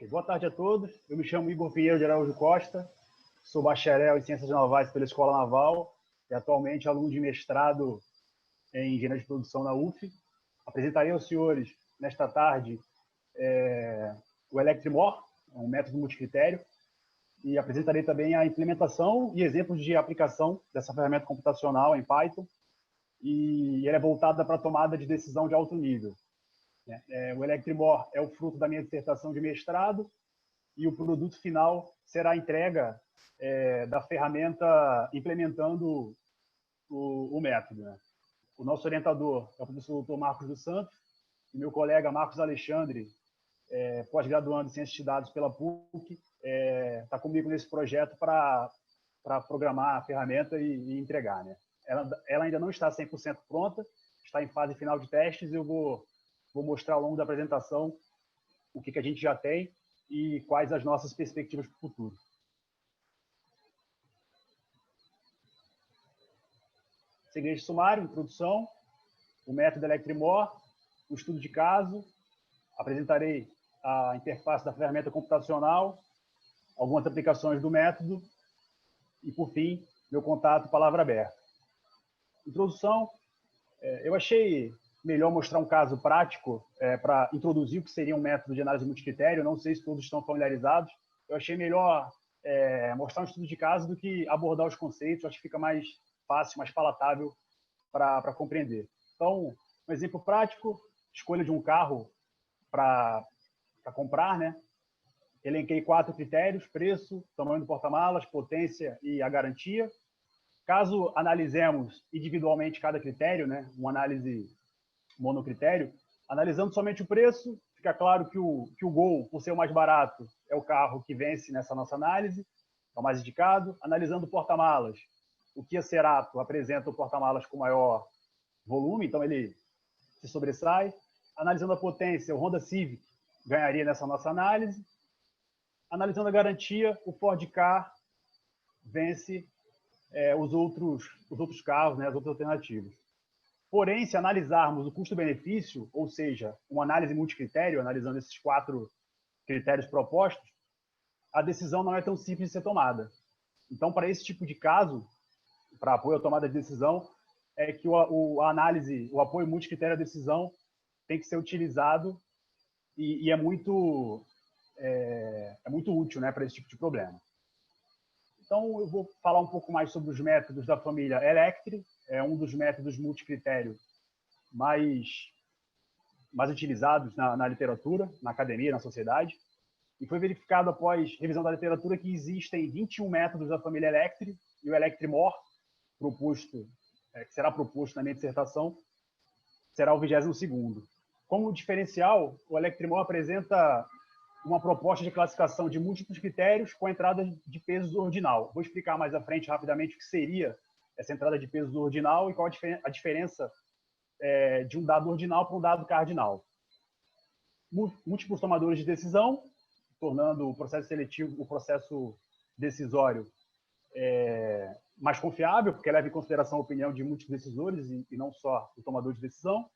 Boa tarde a todos. Eu me chamo Igor Pinheiro de Araújo Costa, sou bacharel em Ciências Navais pela Escola Naval e atualmente aluno de mestrado em Engenharia de Produção na UF. Apresentarei aos senhores, nesta tarde, o Electrimor, um método multicritério, e apresentarei também a implementação e exemplos de aplicação dessa ferramenta computacional em Python, e ela é voltada para a tomada de decisão de alto nível. O Electrimor é o fruto da minha dissertação de mestrado e o produto final será a entrega da ferramenta implementando o método. O nosso orientador é o professor Dr. Marcos dos Santos e meu colega Marcos Alexandre, pós-graduando em Ciências de Dados pela PUC, está comigo nesse projeto para programar a ferramenta e entregar. Ela ainda não está 100% pronta, está em fase final de testes e eu vou mostrar ao longo da apresentação o que a gente já tem e quais as nossas perspectivas para o futuro. Segredo sumário, introdução, o método Electrimor, o estudo de caso, apresentarei a interface da ferramenta computacional, algumas aplicações do método e, por fim, meu contato palavra aberta. Introdução, eu achei melhor mostrar um caso prático para introduzir o que seria um método de análise multicritério. Não sei se todos estão familiarizados. Eu achei melhor mostrar um estudo de caso do que abordar os conceitos. Acho que fica mais fácil, mais palatável para compreender. Então, um exemplo prático, escolha de um carro para comprar, Elenquei 4 critérios: preço, tamanho do porta-malas, potência e a garantia. Caso analisemos individualmente cada critério, uma análise monocritério, analisando somente o preço, fica claro que o Gol, por ser o mais barato, é o carro que vence nessa nossa análise, é o mais indicado. Analisando o porta-malas, o Kia Cerato apresenta o porta-malas com maior volume, então ele se sobressai. Analisando a potência, o Honda Civic ganharia nessa nossa análise. Analisando a garantia, o Ford Ka vence os outros carros, as outras alternativas. Porém, se analisarmos o custo-benefício, ou seja, uma análise multicritério, analisando esses 4 critérios propostos, a decisão não é tão simples de ser tomada. Então, para esse tipo de caso, para apoio à tomada de decisão, é que o apoio multicritério à decisão tem que ser utilizado e é muito útil para esse tipo de problema. Então, eu vou falar um pouco mais sobre os métodos da família Electri, é um dos métodos multicritério mais utilizados na literatura, na academia, na sociedade. E foi verificado, após revisão da literatura, que existem 21 métodos da família Electri, e o Electrimor, que será proposto na minha dissertação, será o 22º. Como diferencial, o Electrimor apresenta uma proposta de classificação de múltiplos critérios com a entrada de pesos ordinal. Vou explicar mais à frente, rapidamente, o que seria essa entrada de pesos ordinal e qual a diferença de um dado ordinal para um dado cardinal. Múltiplos tomadores de decisão, tornando o processo seletivo, o processo decisório, mais confiável, porque leva em consideração a opinião de múltiplos decisores e não só o tomador de decisão.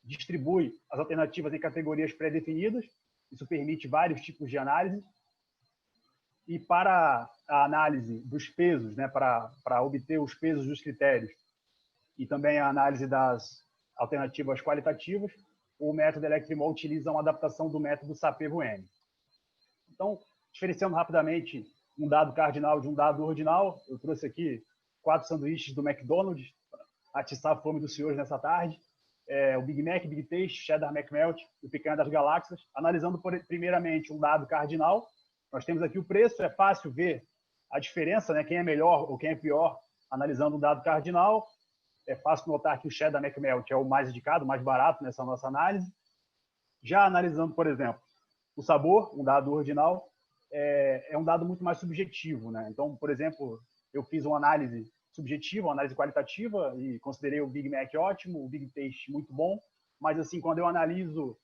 Distribui as alternativas em categorias pré-definidas. Isso permite vários tipos de análise. E para a análise dos pesos, para obter os pesos dos critérios e também a análise das alternativas qualitativas, o método Electrimor utiliza uma adaptação do método Sapir-Whorf. Então, diferenciando rapidamente um dado cardinal de um dado ordinal, eu trouxe aqui 4 sanduíches do McDonald's para atiçar a fome dos senhores nessa tarde. O Big Mac, Big Taste, Cheddar McMelt e o Picanha das Galáxias. Analisando primeiramente um dado cardinal, nós temos aqui o preço. É fácil ver a diferença, quem é melhor ou quem é pior, analisando um dado cardinal. É fácil notar que o Cheddar McMelt é o mais indicado, o mais barato nessa nossa análise. Já analisando, por exemplo, o sabor, um dado ordinal, é um dado muito mais subjetivo. Então, por exemplo, eu fiz uma análise subjetiva, uma análise qualitativa, e considerei o Big Mac ótimo, o Big Taste muito bom, mas assim, quando eu analiso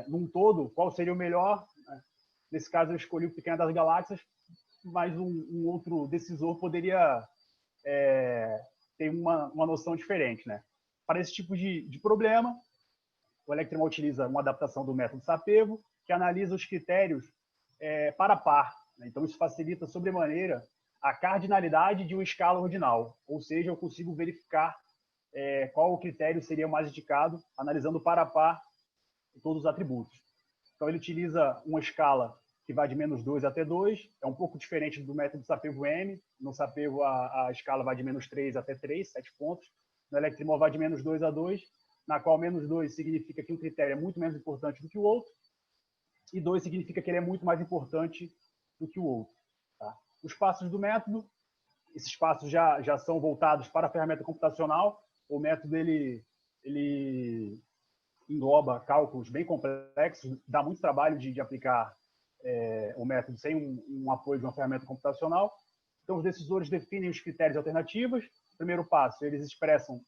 num todo, qual seria o melhor, nesse caso eu escolhi o Picanha das Galáxias, mas um outro decisor poderia ter uma noção diferente. Para esse tipo de problema, o Electrimor utiliza uma adaptação do método Sapir, que analisa os critérios par a par, né? Então, isso facilita sobremaneira a cardinalidade de uma escala ordinal, ou seja, eu consigo verificar qual o critério seria mais indicado, analisando par a par todos os atributos. Então, ele utiliza uma escala que vai de -2 até 2, é um pouco diferente do método Sapego-M. No Sapego, a escala vai de -3 até 3, 7 pontos. No Electremore, vai de -2 a 2, na qual -2 significa que um critério é muito menos importante do que o outro, e 2 significa que ele é muito mais importante do que o outro. Tá? Os passos do método, esses passos já são voltados para a ferramenta computacional. O método ele engloba cálculos bem complexos, dá muito trabalho de aplicar o método sem um apoio de uma ferramenta computacional. Então, os decisores definem os critérios alternativos. Primeiro passo, eles expressam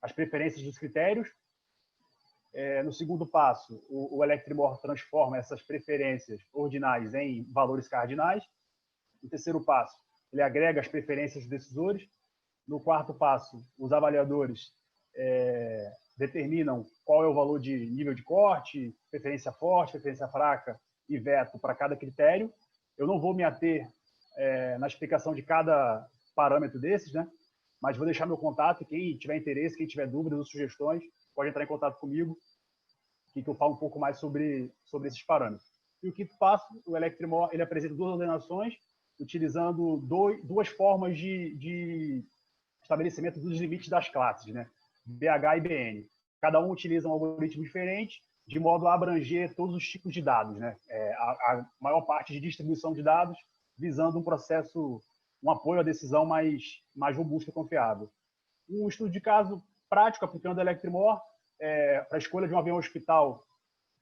as preferências dos critérios. No segundo passo, o Electremore transforma essas preferências ordinais em valores cardinais. No terceiro passo, ele agrega as preferências dos decisores. No quarto passo, os avaliadores determinam qual é o valor de nível de corte, preferência forte, preferência fraca e veto para cada critério. Eu não vou me ater na explicação de cada parâmetro desses, né? Mas vou deixar meu contato. Quem tiver interesse, quem tiver dúvidas ou sugestões, pode entrar em contato comigo, que eu falo um pouco mais sobre esses parâmetros. E o quinto passo, o Electremore, ele apresenta duas ordenações, utilizando duas formas de estabelecimento dos limites das classes, né? BH e BN. Cada um utiliza um algoritmo diferente, de modo a abranger todos os tipos de dados, né? A maior parte de distribuição de dados, visando um apoio à decisão mais robusto e confiável. Um estudo de caso prático aplicando o Electremore para a escolha de um avião hospital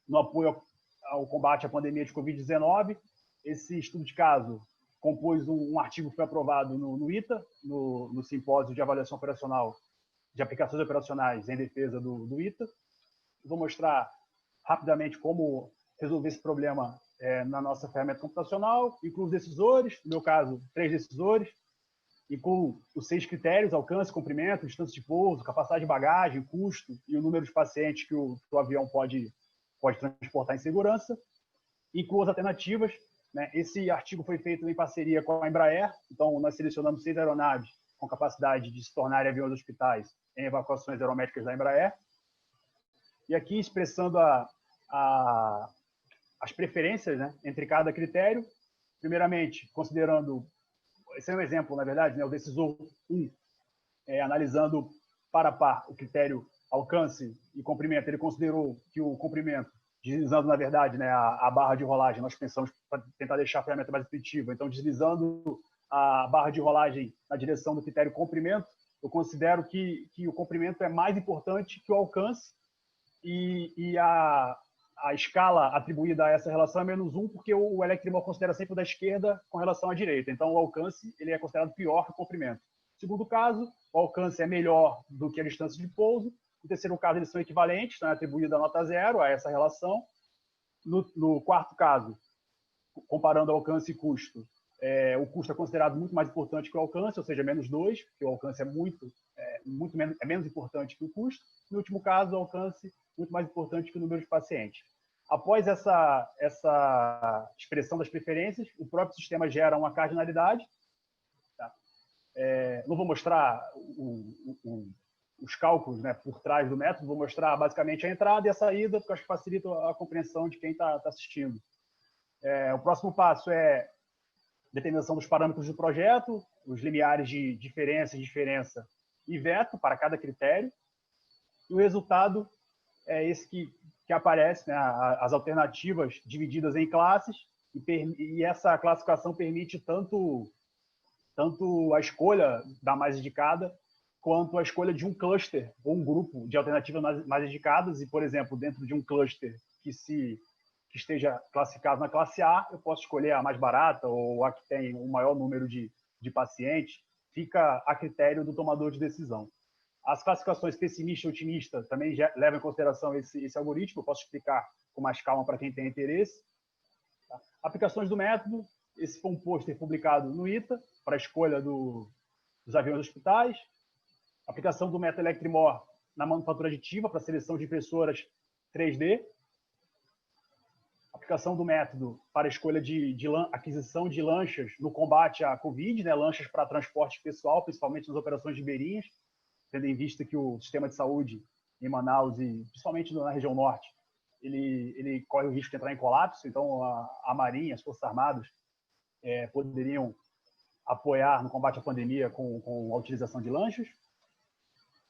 no apoio ao combate à pandemia de Covid-19. Esse estudo de caso compôs um artigo que foi aprovado no ITA, no Simpósio de Avaliação Operacional de Aplicações Operacionais em Defesa do ITA. Vou mostrar rapidamente como resolver esse problema na nossa ferramenta computacional. Incluo os decisores, no meu caso, 3 decisores. Incluo os 6 critérios: alcance, comprimento, distância de pouso, capacidade de bagagem, custo e o número de pacientes que o avião pode transportar em segurança. Incluo as alternativas, né? Esse artigo foi feito em parceria com a Embraer. Então, nós selecionamos 6 aeronaves com capacidade de se tornarem aviões hospitais em evacuações aerométricas da Embraer. E aqui, expressando as preferências, né, entre cada critério. Primeiramente, considerando, esse é um exemplo, na verdade, né, o decisor 1, analisando par a par o critério alcance e comprimento, ele considerou que o comprimento, deslizando, na verdade, né, a barra de rolagem, nós pensamos para tentar deixar a ferramenta mais intuitiva. Então, deslizando a barra de rolagem na direção do critério comprimento, eu considero que o comprimento é mais importante que o alcance, e a escala atribuída a essa relação é -1, porque o Electremore considera sempre o da esquerda com relação à direita. Então, o alcance ele é considerado pior que o comprimento. No segundo caso, o alcance é melhor do que a distância de pouso. No terceiro caso, eles são equivalentes, então é atribuída a nota 0 a essa relação. No quarto caso, comparando alcance e custo, o custo é considerado muito mais importante que o alcance, ou seja, -2, porque o alcance é menos importante que o custo. No último caso, o alcance muito mais importante que o número de pacientes. Após essa expressão das preferências, o próprio sistema gera uma cardinalidade. Tá? Não vou mostrar os cálculos, né, por trás do método, vou mostrar basicamente a entrada e a saída, porque acho que facilita a compreensão de quem está assistindo. O próximo passo é determinação dos parâmetros do projeto, os limiares de diferença e veto para cada critério. E o resultado é esse que aparece, né, as alternativas divididas em classes, e essa classificação permite tanto a escolha da mais indicada, quanto a escolha de um cluster ou um grupo de alternativas mais indicadas. E, por exemplo, dentro de um cluster que esteja classificado na classe A, eu posso escolher a mais barata ou a que tem o maior número de pacientes. Fica a critério do tomador de decisão. As classificações pessimista e otimista também já levam em consideração esse algoritmo. Eu posso explicar com mais calma para quem tem interesse. Tá? Aplicações do método. Esse foi um pôster publicado no ITA para a escolha dos aviões hospitais. Aplicação do método Electremore na manufatura aditiva para seleção de impressoras 3D. aplicação do método para a escolha de aquisição de lanchas no combate à Covid, né, lanchas para transporte pessoal, principalmente nas operações ribeirinhas, tendo em vista que o sistema de saúde em Manaus e principalmente na região norte, ele corre o risco de entrar em colapso. Então, a Marinha, as Forças Armadas poderiam apoiar no combate à pandemia com a utilização de lanchas.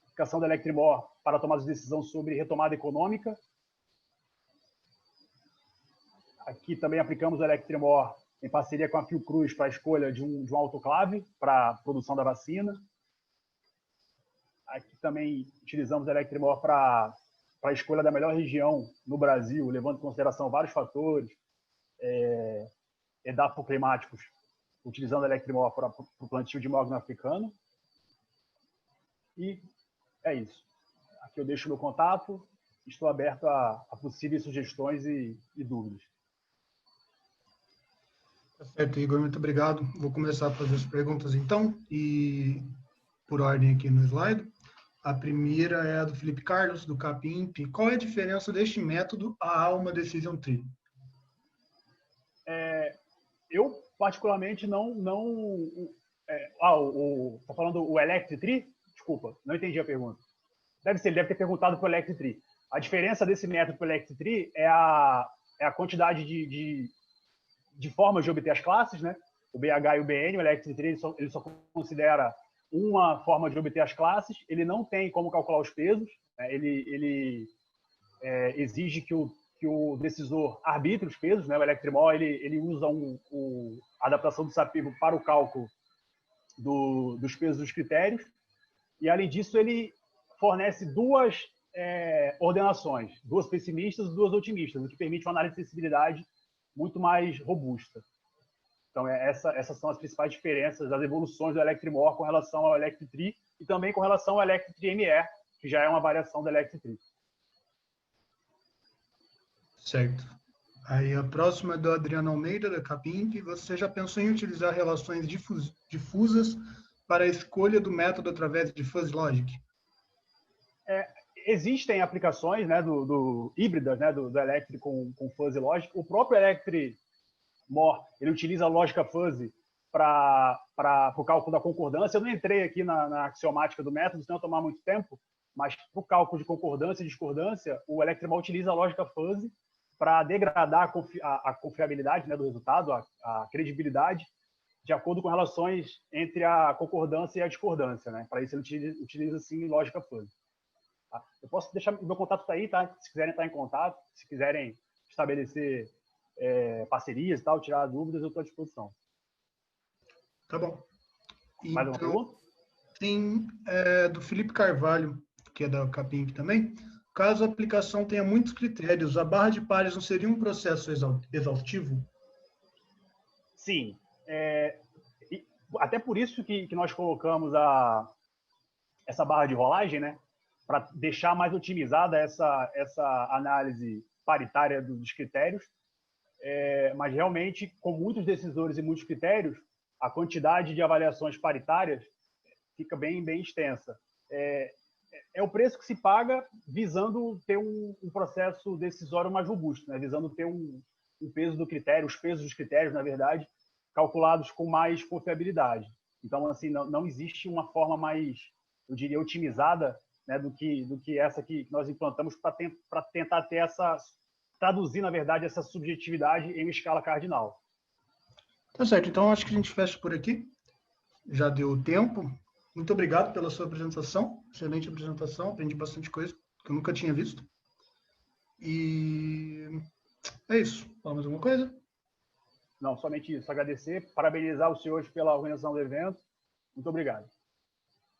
Aplicação da Electrimor para tomar decisão sobre retomada econômica. Aqui também aplicamos o Electrimor em parceria com a Fiocruz para a escolha de um autoclave para a produção da vacina. Aqui também utilizamos o Electrimor para a escolha da melhor região no Brasil, levando em consideração vários fatores, edafoclimáticos, utilizando o Electrimor para o plantio de mogno africano. E é isso. Aqui eu deixo o meu contato, estou aberto a possíveis sugestões e dúvidas. Tá certo, Igor, muito obrigado. Vou começar a fazer as perguntas então, e por ordem aqui no slide. A primeira é a do Felipe Carlos, do Capimp. Qual é a diferença deste método a Alma Decision Tree? Eu, particularmente, está falando o Electric Tree? Desculpa, não entendi a pergunta. Ele deve ter perguntado para o Electric Tree. A diferença desse método para o Electric Tree é a quantidade de formas de obter as classes, né? O BH e o BN, o Electric Tree, ele só considera uma forma de obter as classes, ele não tem como calcular os pesos, né? Ele exige que o decisor arbitre os pesos, né? O Electrimor, ele usa a adaptação do SAPIVO para o cálculo dos pesos dos critérios, e além disso ele fornece duas ordenações, duas pessimistas e duas otimistas, o que permite uma análise de sensibilidade muito mais robusta. Então, essas são as principais diferenças, as evoluções do Electrimor com relação ao Electric Tree e também com relação ao Electric Tree ME, que já é uma variação do Electric Tree. Certo. Aí a próxima é do Adriano Almeida, da Capimp. Você já pensou em utilizar relações difusas para a escolha do método através de Fuzzy Logic? Existem aplicações, né, híbridas, né, do Electric com Fuzzy Logic. O próprio Electrimor, ele utiliza a lógica Fuzzy para o cálculo da concordância. Eu não entrei aqui na axiomática do método, senão tomar muito tempo, mas para o cálculo de concordância e discordância, o Electrimor utiliza a lógica Fuzzy para degradar a confiabilidade, né, do resultado, a credibilidade, de acordo com relações entre a concordância e a discordância, né? Para isso ele utiliza sim lógica Fuzzy. Tá? Eu posso deixar o meu contato tá aí, tá? Se quiserem estar em contato, se quiserem estabelecer parcerias e tal, tirar dúvidas, eu estou à disposição. Tá bom. Mais uma pergunta? Tem do Felipe Carvalho, que é da Capimp também. Caso a aplicação tenha muitos critérios, a barra de pares não seria um processo exaustivo? Sim. Até por isso que nós colocamos essa barra de rolagem, né? Para deixar mais otimizada essa análise paritária dos critérios. Mas, realmente, com muitos decisores e muitos critérios, a quantidade de avaliações paritárias fica bem extensa. É o preço que se paga visando ter um processo decisório mais robusto, né? Visando ter um peso do critério, os pesos dos critérios, na verdade, calculados com mais confiabilidade. Então, assim, não existe uma forma mais, eu diria, otimizada, né, do que essa que nós implantamos para tentar ter traduzir, na verdade, essa subjetividade em uma escala cardinal. Tá certo, então acho que a gente fecha por aqui. Já deu tempo. Muito obrigado pela sua apresentação. Excelente apresentação. Aprendi bastante coisa que eu nunca tinha visto. E é isso. Fala mais alguma coisa? Não, somente isso. Agradecer, parabenizar os senhores pela organização do evento. Muito obrigado.